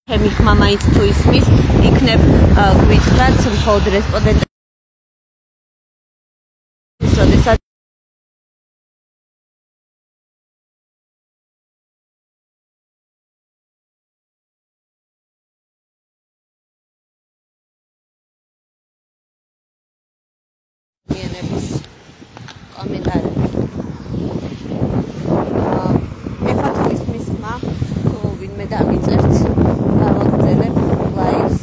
ჩემი ხმა მაინც თუ ისმის, იქნებ გვითხრათ მხოლოდ რესპონდენტების როდესაც მიენების კომენტარები. ეხლა თუ ისმის ხმა, თუ ვინმე დამიწერთ, გავაგრძელებ ლაივს.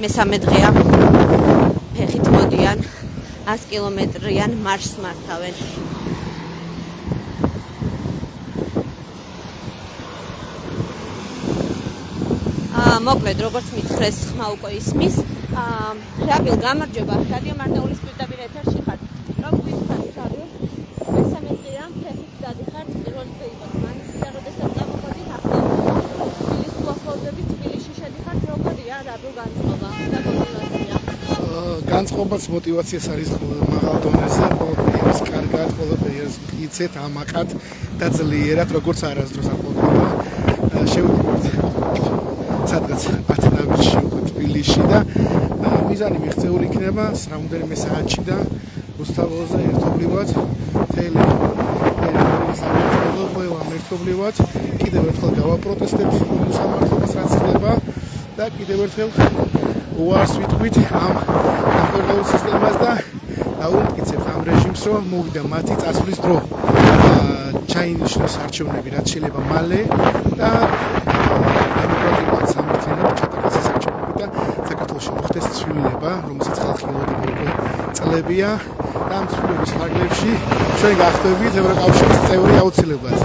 მესამე დღეა ფეხით მოდიან 100 კილომეტრიან მარშს მართავენ. მოკლედ როგორც მითხრეს ხმა უკვე ისმის. რაბილ გამარჯობა, რადიო მარნეულის პირდაპირ ეთერში ხართ. რომ გითხრათ რაბილ, მესამე დღეა ფეხით გადიხართ. პირველი დღე იყო მანისიდან, როდესაც წამოვიდით ახლა თბილისს უახლოვდებით, თბილისში შედიხართ. როგორია რაბილ განწყობა და мотиваცია? განწყობაც мотиваციას არის მაღალ დონეზე, ყველაფერს კარგად, ყველაფერს მტკიცეთ, ამაყად და ძლიერად, როგორც არასდროს არ ყოფილა. შევიდეთ სადღაც 10 ნაბიჯში უკვე თბილისში და მიზანი მიღწეული იქნება რამდენიმე საათში და უსტავოზე ერთობლივად თელი ყველა ერთობლივად კიდევ ერთხელ გავაპროტესტებთ უსამართლობას რაც ხდება და კიდევ ერთხელ უარს ვიტყვით ამ აღდგენილ სისტემას და დაუმტკიცებთ ამ რეჟიმს, რომ მოვიდა მათი წასვლის დრო. ჩაინიშნოს არჩევნები რაც შეიძლება მალე და დემოკრატიულად სამართლიანად ჩატარდეს არჩევნები და საქართველოში მოხდეს ცვლილება, რომელსაც ხალხი ელოდება წლებია და ამ ცვლილების ფარგლებში ჩვენ გახდებით ევროკავშირის წევრი აუცილებლად.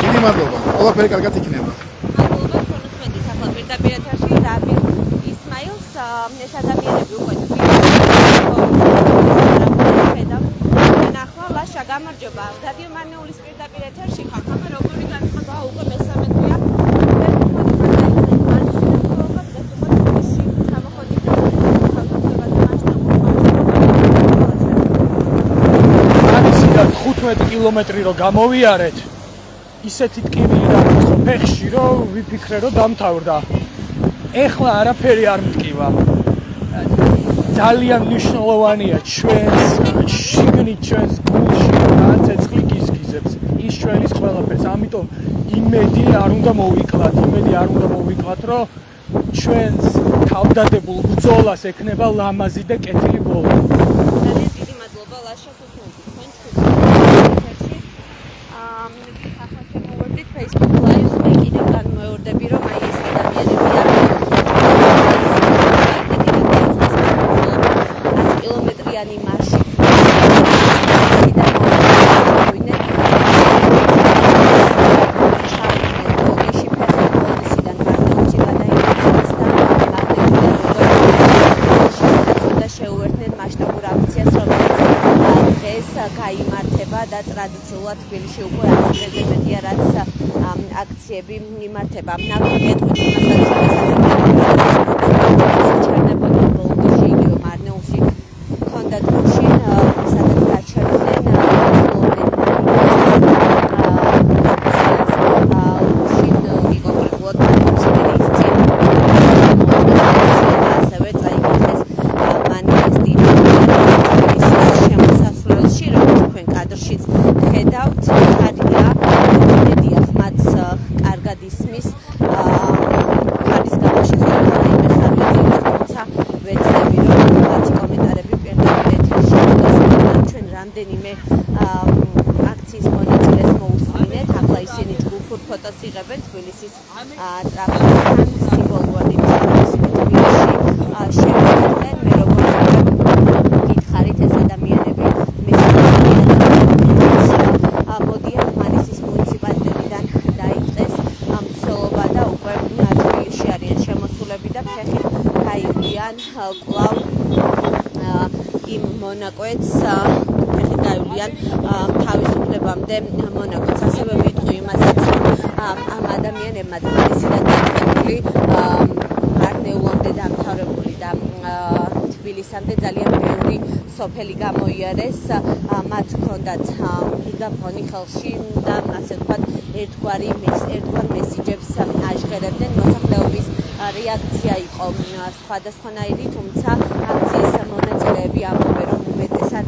დიდი მადლობა. ყველაფერი კარგად იქნება. მადლობა ჩვენს ახლა პირდაპირ ეთერში რაბილ ისმაილს ეს ადამიანები უკვე ახლა ლაშა გამარჯობა. რადიო მარნეულის პირდაპირ ეთერში ხარ. ხომ როგორი განწყობაა უკვე მესამე დღეა. ანისიდან 15 კილომეტრი რო გამოვიარეთ, ისეთი ტკივილი დაგიწყო ფეხში, რომ ვიფიქრე, რომ დამთავრდა. ეხლა არაფერი არ მტკივა. ძალიან მნიშვნელოვანია ჩვენს შიგნით, ჩვენს გულში რა ცეცხლი გიზგიზებს. ის ჩვენის ყველაფერს. ამიტომ იმედი არ უნდა მოვიკლათ, რომ ჩვენს თავდადებულ ბრძოლას ექნება ლამაზი და კეთილი ბოლო. ძალიან დიდი მადლობა ლაშას უსმენთ თქვენ ჩვენში. ახლა შემოვედით Facebook Live-ს მე კიდევ განმეორდები, რომ აი ეს ადამიანები კილომეტრიანი მარში გაიმართება და ტრადიციულად თბილისში უკვე 100-ზე მეტია რაც აქციები მიმართება. ნაგვიგეთყვით იმასაც ჩერდებოდა ბოლოში იგივე მარნეულში ქონდა დროში სადაც გაჩერდნენ ხედავთ ხარია მედია ხმაც კარგად ისმის ხარის გამაშესწორებული მეხარიძიას თუმცა ვეცდები რომ მათი კომენტარები პირდაპირ ეთერში ჩვენ რამდენიმე აქციის მონაწილეს მოусმინეთ. ახლა ისინი ჯგუფურ ფოტოს იღებენ თბილისის ტრაფიკთან სიმბოლურად იმის მოსულები და ფეხით გაივლიან კვლავ იმ მონაკოეთს ფეხით გაივლიან თავისუფლებამდე მონაკოეთს. ასევე ვიტყვი იმასაც, რომ ამ ადამიანებმა თბილისი და დაწყებული მარნეულამდე დამთავრებული და თბილისამდე ძალიან ბევრი სოფელი გამოიარეს. მათ ჰქონდათ გიგაფონი ხელში და ასე ვთქვათ ერთგვარ მესიჯებს აჟღერებდნენ. მოსახლეობის რეაქცია იყო სხვადასხვანაირი, თუმცა აქციის მონაწილეები ამბობენ, რომ უმეტესად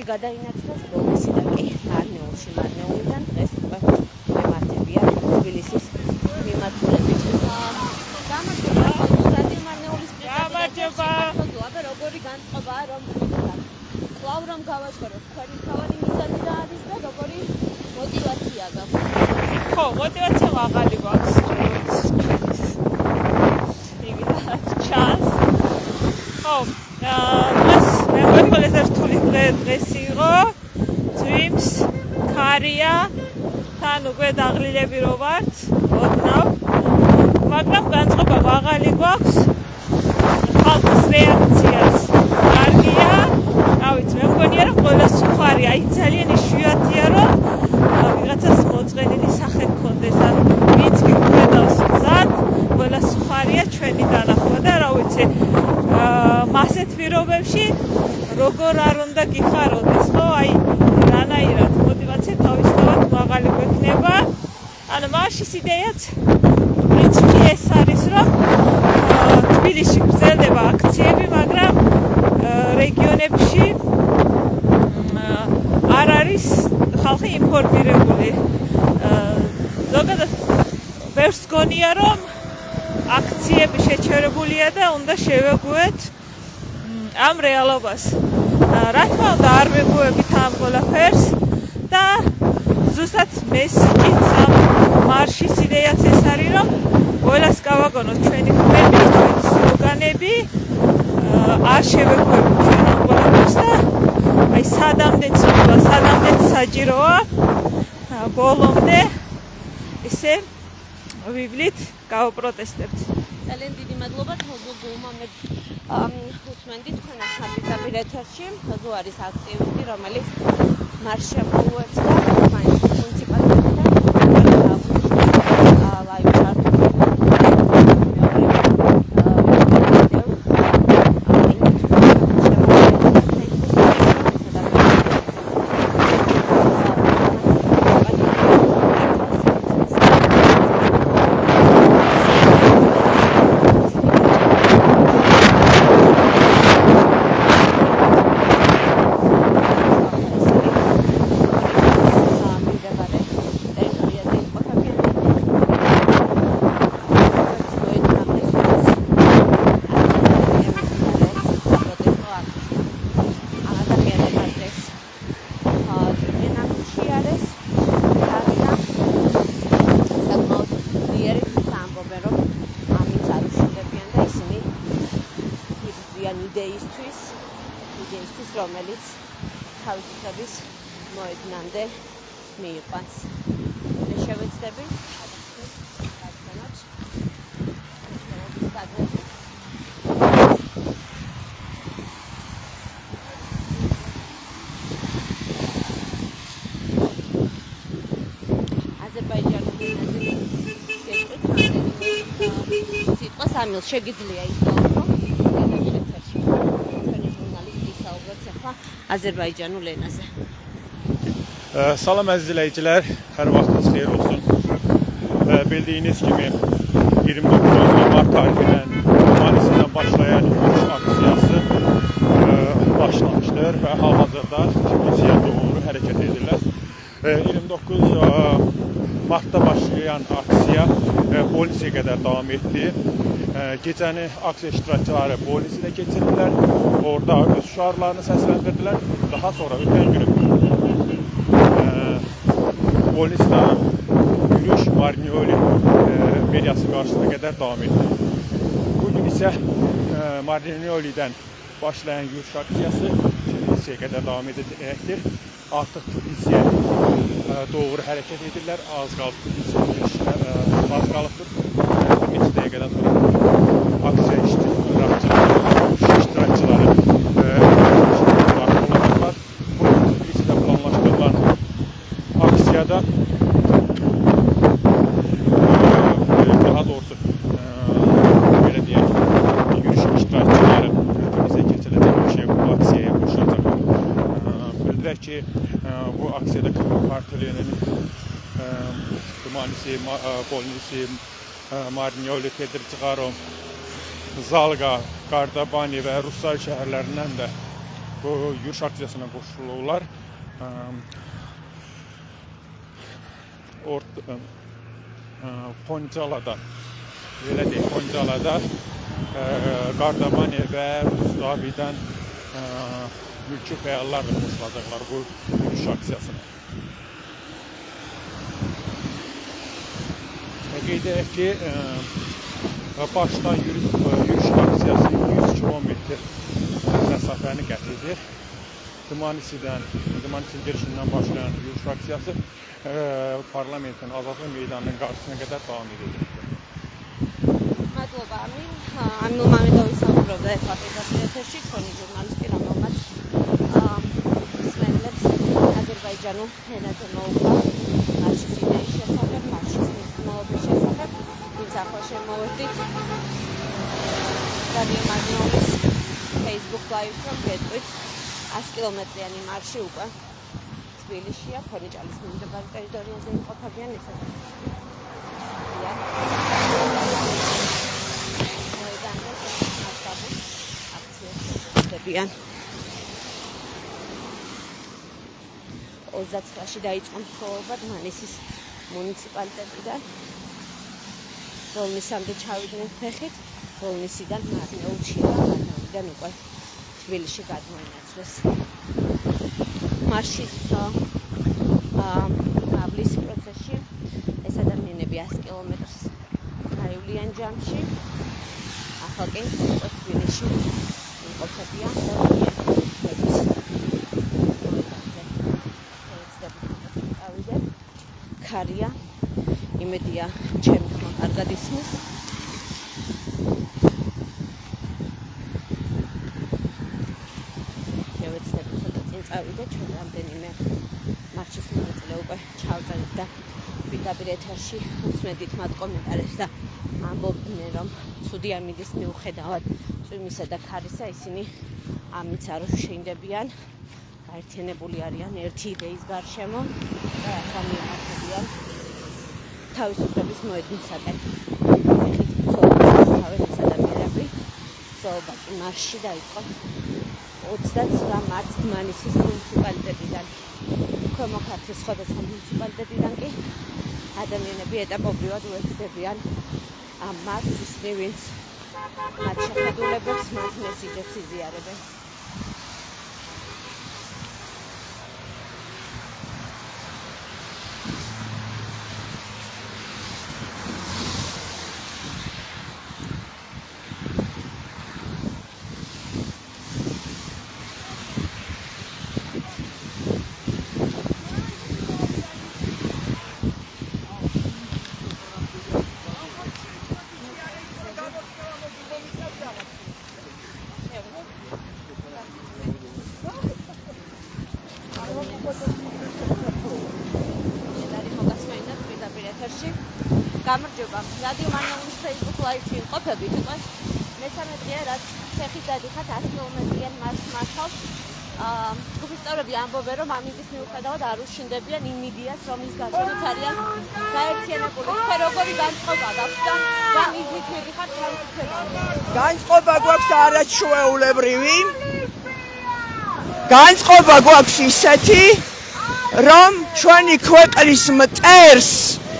გადაინაცვლეს ბოლნისიდან კი მარნეულში. მარნეულიდან დღეს უკვე მემართებიან თბილისის მიმართულებით. გამარჯობა რადიო მარნეულის პრეზიდენტი. აბა როგორი განწყობაა რომ კვლავ რომ გავაჟღეროთ თქვენი თავი მიზანი და არის და როგორი მოტივაცია გაქვთ? ხო, მოტივაცია მაღალი გვაქვს. იგივე ჩანს. ხო, ყველაზე რთული დღეს იყო, ძვიმს, ქარია, თან უკვე დაღლილები რო ვართ, ოდნავ, მაგრამ განწყობა მაღალი გვაქვს, ხალხის რეაქციაც კარგია, მე მგონია, რომ ყველა სუხარი, ძალიან იშვიათია, რომ ვიღაცას მოწყენილი სახე გქონდეს, ან ვინც გიგვედავს გზად, ყველა სუხარია ჩვენი დანახვა და რა ვიცი, მასეთ პირობებში როგორ არ უნდა გიხაროდეს, ხო? რანაირად მოტივაცია თავისთავად მაღალი გვექნება. ანუ მარშის იდეაც პრინციპი ეს არის, რომ თბილისში გრძელდება აქციები, მაგრამ რეგიონებში არ არის ხალხი ინფორმირებული. ზოგადად ბევრს გონია, რომ აქციები შეჩერებულია და უნდა შევეგუეთ ამ რეალობას. რა თქმა უნდა არ ვეგუებით ამ ყველაფერს და ზუსტად მესიჯიც ამ მარშის იდეაც ეს არის, რომ ყველას გავაგონოთ ჩვენი ხმები, ჩვენი სლოგანები, არ შევეგუებით ჩვენ ამ ყველაფერს და სადამდეც საჭიროა ბოლომდე ესე ვივლით, გავაპროტესტებთ. ძალიან დიდი მადლობა თოძოგულმამედ უსმენდი თქვენ ახალ ეთერში. თოძო არის აქტივისტი, რომელიც მარშს შემოუერთდა მუნიციპალიტეტიდან ლაივ ჩარტ იდეისთვის, რომელიც თავისუფლების მოედნამდე მიიყვანს. მე შევეცდები სამილს შეგიძლია ისაუბრო ეთერში. ჩვენი ჟურნალისტი ისაუბრებს ახლა აზერბაიჯანულ ენაზე. Salam əziz izləyicilər, hər vaxtınız xeyir olsun. Bildiyiniz kimi 29 Mart tarixindən Manisidən başlayan yürüyüş aksiyası başlamışdır və hal-hazırda Tbilisiyə doğru hərəkət edirlər. 29 Martda başlayan aksiya Bolnisiyyə qədər davam etdi. Gecəni aksiya iştirakçıları Bolnisiyədə keçirdilər. Orada öz şüarlarını səsləndirdilər. Daha sonra ötən günü Bolnisiyədən yürüyüş Marnioli meriyası qarşısına qədər davam etdi. Bugün isə Marniolidən başlayan yürüyüş aksiyası Tbilisiyə qədər davam edəcəkdir. Artıq Tbilisiyə doğru hərəkət edirlər. Az qalıb Tbilisiyə az qalıbdır. Bir neçə dəqiqədən sonra aksiya iştirakçıları olacaqlar. Tbilisidə planlaşdırılan aksiyada daha doğrusu belə deyək, yürüyüş iştirakçıları Tbilisiyə keçiriləcək bu aksiyaya qoşulacaqlar. Bildirək ki, bu aksiyada Kartvelinin Tbilisi, Bolnisi, Marnioli, Tedirciqarov, Zalqa, Qardabani və Rusal şəhərlərindən də bu yürüyüş aksiyasına qoşulurlar. Poncalada, belə deyək, Poncalada Qardabani və Rustavidən mülki fəallar da qoşulacaqlar bu yürüyüş aksiyasına. Qeyd edək ki, başdan yürüyüş aksiyası 100 kilometr məsafəni qət edir. Tbilisi girişindən başlayan yürüyüş aksiyası parlamentin Azadlıq meydanının qarşısına qədər davam edəcəkdir. მადლობა ამინ. ამილ მამედოვი საუბრობდა ახლა ეთერში, ჩვენი ჟურნალისტი, რომელმაც მსმენელებს აზერბაიჯანულ ენაზე მოუხდა მარშის იდეის შესახებ, მარშის მნიშვნელობის შესახებ. ვინც ახლა შემოვედით რადიო მარნიოლის Facebook Live-ს, რომ გეტყვით 100 კილომეტრიანი მარში უკვე თბილისშია, ფონიჭალის მუნიციპალიტეტის ტერიტორიაზე იმყოფებიან ესე. Akcje 29-ში დაიწყო მსვლელობა მანისის მუნიციპალიტეტიდან. ბოლნისამდე ჩავიდნენ ფეხით, ბოლნისიდან მარნეულში და მარნეულიდან უკვე თბილისში გადმოინაცვლეს. მარშის აბლის პროცესში ეს ადამიანები 100 კილომეტრს გაივლიან ჯამში. ახლა კი თბილისში იმყოფებიან ქარია, იმედია ჩემს კარგად ისმის. შევეცდები ცოტა წინ წავიდე, ჩვენ რამდენიმე მარშის მონაწილე უკვე ჩავწერეთ და პირდაპირ ეთერში უსმედით მათ კომენტარებს და ამბობდნენ, რომ ცუდი ამინდის მიუხედავად წვიმისა და ქარისა ისინი ამით არ შეინდებიან, გაერთიანებული არიან ერთი იდეის გარშემო და ახლა მიემართებიან თავისუფლების მოედნისაკენ. ეხით ცოლობენ ეს ადამიანები, ცოლობა მარშში დაიწყო 29 მარტს მანისის მუნიციპალიტეტიდან. ქვემო ქართლის სხვადასხვა მუნიციპალიტეტიდან კი ადამიანები ეტაპობრივად უერთდებიან ამ მარშს, ისინი ვინც მათ შეხედულებებს, მათ მესიჯებს იზიარებენ. გამარჯობა. რადიო მარნეულის Facebook Live-ში იმყოფებით, უკვე მესამე დღეა, რაც ფეხით დადიხართ 100 კილომეტრიან მარშს მართავს. ჯგუფის წევრები ამბობენ, რომ ამის მიუხედავად არ უშინდებიან იმ იდეას, რომ ის გასულიც არიან გაერთიანებული. თქვენ როგორი განწყობა გაქვთ და რა მიზნით მიდიხართ თავისუფლებაზე? განწყობა გვაქვს არაჩვეულებრივი. განწყობა გვაქვს ისეთი, რომ ჩვენი ქვეყნის მტერს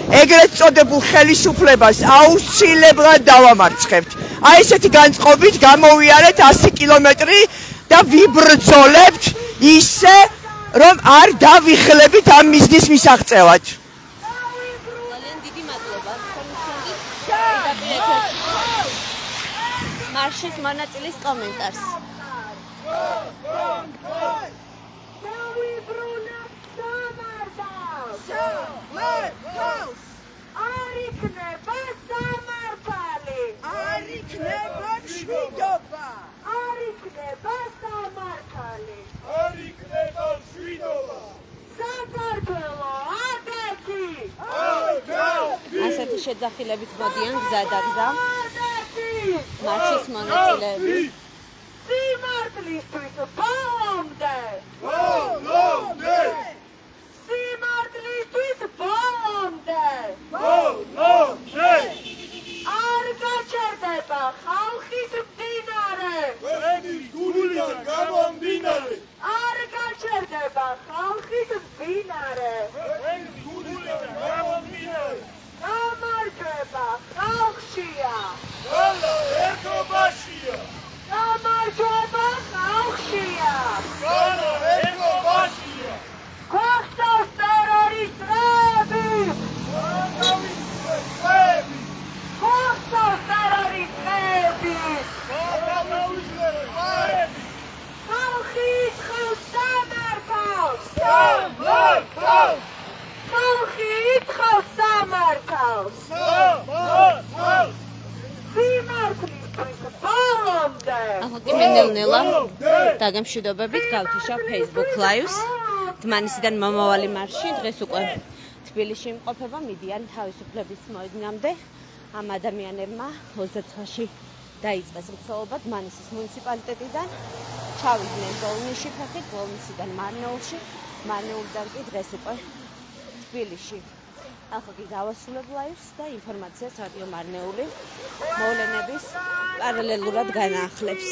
ეგრეთ წოდებულ ხელისუფლებას აუცილებლად დავამარცხებთ. აი ესეთი განწყობით გამოვიარეთ 100 კილომეტრი და ვიბრძოლებთ ისე, რომ არ დავიხლებით ამ მიზნის მისაღწევად. ძალიან დიდი მადლობა. მარშის მონაწილის კომენტარს. ასეთი შეძახილებით მოდიან გზა და გზა მარშის მონაწილეები. სიმართლისთვის ბოლომდე! სიმართლისთვის ბოლომდე! არ გაჩერდება ხალხის მდინარე! ჩვენი გულიდან გამომდინარე! არ გაჩერდება ხალხის მდინარე! ჩვენი გულიდან გამომდინარე! გამარჯვება ხალხშია! ყველა ერთობაშია! გამარჯვება ხალხშია! ყველა ერთობაშია! გვახსოვს ტერორისტები! გვახსოვს ტერორისტები! ხალხი ითხოვს სამართალს! ხალხი ითხოვს სამართალს! სიმართლისთვის ბოლომდე! ახლა მენელა დაგემშვიდობებით გავთიშავ Facebook Live-ს. დმანისიდან მომავალი მარში დღეს უკვე თბილისში იმყოფება, მიდიან თავისუფლების მოედნამდე. ამ ადამიანებმა 29-ში დაიწყეს მცველობა დმანისის მუნიციპალიტეტიდან. ჩავიდნენ ბოლნისში ფეხით, ბოლნისიდან მარნეულში, მარნეულიდან კი დღეს უკვე თბილისში. ახლა კი გავასრულებ ლაივს და ინფორმაციას რადიო მარნეული მოვლენების პარალელურად განაახლებს.